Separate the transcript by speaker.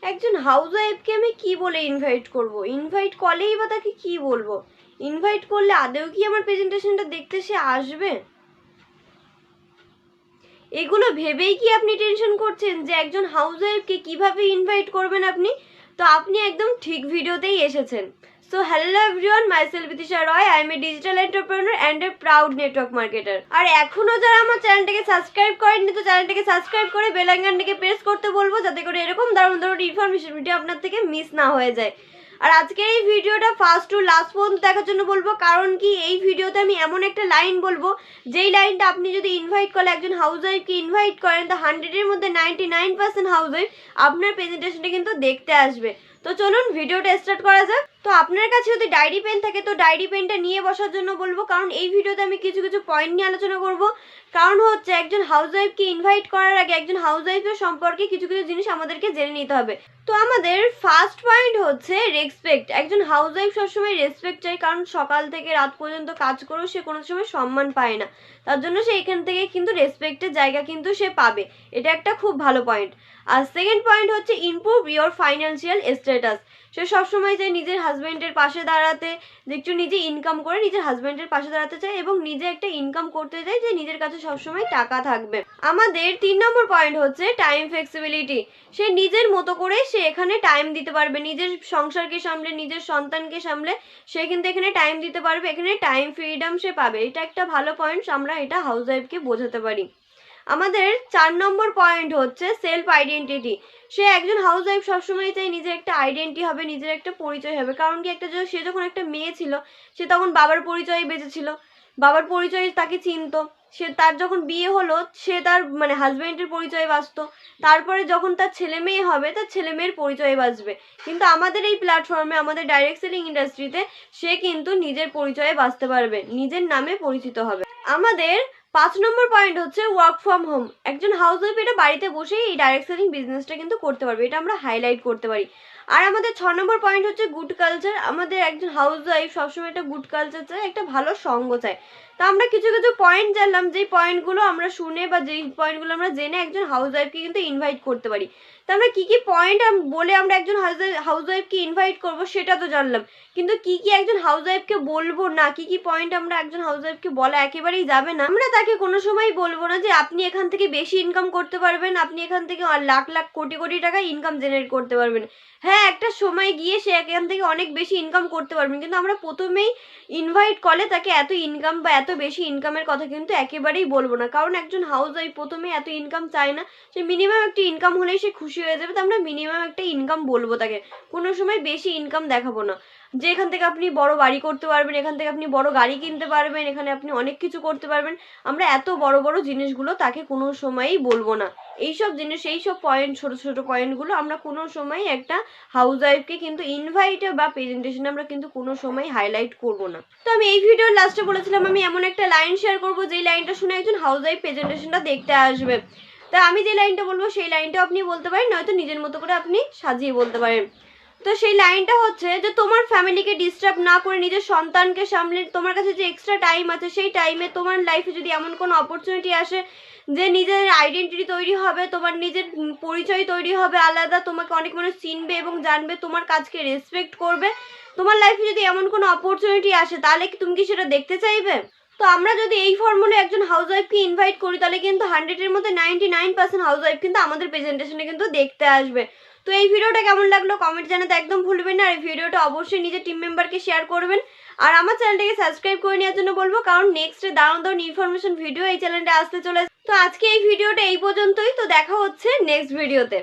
Speaker 1: একজন হাউস ওয়াইফকে আমি কি বলে ইনভাইট করব? ইনভাইট করলেই বা তাকে কি বলবো? ইনভাইট করলে আদৌ কি আমার প্রেজেন্টেশনটা দেখতে সে আসবে? এগুলো ভেবেই কি আপনি টেনশন করছেন যে একজন হাউস ওয়াইফকে কিভাবে ইনভাইট করবেন আপনি? তো আপনি একদম ঠিক ভিডিওতেই এসেছেন। So hello everyone, myself Bidisha Roy. I am a digital entrepreneur and a proud network marketer. আর এখনো যারা আমার চ্যানেলটাকে সাবস্ক্রাইব করেননি, তো চ্যানেলটাকে সাবস্ক্রাইব করে বেল আইকনটাকে প্রেস করতে বলবো, যাতে করে এরকম দারুণ দারুণ ইনফরমেশন ভিডিও আপনার থেকে মিস না হয়ে যায়। আর আজকের এই ভিডিওটা ফার্স্ট টু লাস্ট পর্যন্ত দেখার জন্য বলবো, কারণ কি এই ভিডিওতে আমি এমন একটা লাইন বলবো, যেই লাইনটা আপনি যদি ইনভাইট করলে একজন হাউস ওয়াইফকে ইনভাইট করেন, তো 100-এর মধ্যে 99% হাউস ওয়াইফ আপনার প্রেজেন্টেশনটা কিন্তু দেখতে আসবে। তো চলুন ভিডিওটা স্টার্ট করা যাক। তো আপনার কাছে যদি ডায়েরি পেন থাকে, তো ডায়েরি পেনটা নিয়ে বসার জন্য বলবো, কারণ এই ভিডিওতে আমি কিছু কিছু পয়েন্ট নিয়ে আলোচনা করব। কারণ হচ্ছে একজন হাউস ওয়াইফকে ইনভাইট করার আগে একজন হাউস ওয়াইফের সম্পর্কে কিছু কিছু জিনিস আমাদেরকে জেনে নিতে হবে। তো আমাদের ফার্স্ট পয়েন্ট হচ্ছে রেসপেক্ট। একজন হাউস ওয়াইফ সবসময় রেসপেক্ট চাই, কারণ সকাল থেকে রাত পর্যন্ত কাজ করেও সে কোনো সময় সম্মান পায় না। তার জন্য সে এখান থেকে কিন্তু রেসপেক্টের জায়গা কিন্তু সে পাবে। এটা একটা খুব ভালো পয়েন্ট। আর সেকেন্ড পয়েন্ট হচ্ছে ইমপ্রুভ ইয়োর ফাইন্যান্সিয়াল স্ট্যাটাস। সে সবসময় চায় নিজের হাজব্যান্ডের পাশে দাঁড়াতে, যে একটু নিজে ইনকাম করে নিজের হাজব্যান্ডের পাশে দাঁড়াতে চায় এবং নিজে একটা ইনকাম করতে চায়, যে নিজের কাছে সবসময় টাকা থাকবে। আমাদের 3 নম্বর পয়েন্ট হচ্ছে টাইম ফ্লেক্সিবিলিটি। সে নিজের মতো করে সে এখানে টাইম দিতে পারবে, নিজের সংসারকে সামলে, নিজের সন্তানকে সামলে সে কিন্তু এখানে টাইম দিতে পারবে। এখানে টাইম ফ্রিডম সে পাবে। এটা একটা ভালো পয়েন্ট, আমরা এটা হাউস ওয়াইফকে বোঝাতে পারি। আমাদের 4 নম্বর পয়েন্ট হচ্ছে সেলফ আইডেন্টিটি। সে একজন হাউস ওয়াইফ সবসময় চাই নিজের একটা আইডেন্টি হবে, নিজের একটা পরিচয় হবে। কারণ কি, সে যখন একটা মেয়ে ছিল, সে তখন বাবার পরিচয়ে বেঁচেছিল, বাবার পরিচয় তাকে চিনতো। সে তার যখন বিয়ে হলো, সে তার হাজবেন্ডের পরিচয়ে বাঁচতো। তারপরে যখন তার ছেলে মেয়ে হবে, তার ছেলে মেয়ের পরিচয়ে বাঁচবে। কিন্তু আমাদের এই প্ল্যাটফর্মে, আমাদের ডাইরেক্ট সেলিং ইন্ডাস্ট্রিতে সে কিন্তু নিজের পরিচয়ে বাঁচতে পারবে, নিজের নামে পরিচিত হবে। আমাদের 5 নম্বর পয়েন্ট হচ্ছে ওয়ার্ক ফ্রম হোম। একজন হাউস ওয়াইফ এটা বাড়িতে বসেই এই ডাইরেক্ট সেলিং বিজনেসটা কিন্তু করতে পারবে, এটা আমরা হাইলাইট করতে পারি। আর আমাদের 6 নম্বর পয়েন্ট হচ্ছে গুড কালচার। আমাদের একজন হাউস ওয়াইফ সবসময় একটা গুড কালচার চায়, একটা ভালো সঙ্গ চায়। তা আমরা কিছু কিছু পয়েন্ট জানলাম, যেই পয়েন্টগুলো আমরা শুনে বা যেই পয়েন্টগুলো আমরা জেনে একজন হাউস ওয়াইফকে কিন্তু ইনভাইট করতে পারি। তা আমরা কি কি পয়েন্ট বলে আমরা একজন হাউস ওয়াইফকে ইনভাইট করবো সেটা তো জানলাম, কিন্তু কি কি একজন হাউস ওয়াইফকে বলবো না, কি কি পয়েন্ট আমরা একজন হাউস ওয়াইফকে বলা একেবারেই যাবে না। আমরা তাকে কোনো সময় বলবো না যে আপনি এখান থেকে বেশি ইনকাম করতে পারবেন, আপনি এখান থেকে লাখ লাখ কোটি কোটি টাকা ইনকাম জেনারেট করতে পারবেন। হ্যাঁ, একটা সময় গিয়ে সে এখান থেকে অনেক বেশি ইনকাম করতে পারবেন, কিন্তু আমরা প্রথমেই ইনভাইট করলে তাকে এত ইনকাম বা এত বেশি ইনকামের কথা কিন্তু একেবারেই বলবো না। কারণ একজন হাউস ওয়াইফ প্রথমে এত ইনকাম চায় না, সে মিনিমাম একটা ইনকাম হলেই সে খুশি হয়ে যাবে। তো আমরা মিনিমাম একটা ইনকাম বলবো তাকে, কোনো সময় বেশি ইনকাম দেখাবো না। যে এখান থেকে আপনি বড় বাড়ি করতে পারবেন, এখান থেকে আপনি বড় গাড়ি কিনতে পারবেন, এখানে আপনি অনেক কিছু করতে পারবেন, আমরা এত বড় বড় জিনিসগুলো তাকে কোনো সময়ই বলবো না। এইসব জিনিস, এইসব পয়েন্ট, ছোট ছোট পয়েন্টগুলো আমরা কোনো সময় একটা হাউস ওয়াইফকে কিন্তু ইনভাইটে বা প্রেজেন্টেশনে আমরা কিন্তু কোনো সময় হাইলাইট করব না। তো আমি এই ভিডিওর লাস্টে বলেছিলাম আমি এমন একটা লাইন শেয়ার করবো, যেই লাইনটা শুনে একজন হাউস ওয়াইফ প্রেজেন্টেশনটা দেখতে আসবে। তা আমি যে লাইনটা বলবো সেই লাইনটাও আপনি বলতে পারেন, নয়তো নিজের মতো করে আপনি সাজিয়ে বলতে পারেন। তো সেই লাইনটা হচ্ছে যে তোমার ফ্যামিলিকে ডিস্টার্ব না করে নিজের সন্তানকে সামলে তোমার কাছে যে এক্সট্রা টাইম আছে, সেই টাইমে তোমার লাইফে যদি এমন কোনো অপরচুনিটি আসে যে নিজের আইডেন্টিটি তৈরি হবে, তোমার নিজের পরিচয় তৈরি হবে আলাদা, তোমাকে অনেক মানুষ চিনবে এবং জানবে, তোমার কাজকে রেসপেক্ট করবে, তোমার লাইফে যদি এমন কোনো অপরচুনিটি আসে, তাহলে কি তুমি কি সেটা দেখতে চাইবে? তো আমরা যদি এই ফর্মুলে একজন হাউস ওয়াইফকে ইনভাইট করি, তাহলে কিন্তু 100-এর মধ্যে 99% হাউস ওয়াইফ কিন্তু আমাদের প্রেজেন্টেশনে কিন্তু দেখতে আসবে। তো এই ভিডিওটা কেমন লাগলো কমেন্ট জানাতে একদম ভুলবেন না। আর এই ভিডিওটা অবশ্যই নিজের টিম মেম্বারকে শেয়ার করবেন। আর আমার চ্যানেলটাকে সাবস্ক্রাইব করে নেওয়ার জন্য বলবো, কারণ নেক্সটে দারুণ দারুণ ইনফরমেশন ভিডিও এই চ্যানেলটা আসতে চলেছে। তো আজকে এই ভিডিওটা এই পর্যন্তই। তো দেখা হচ্ছে নেক্সট ভিডিওতে।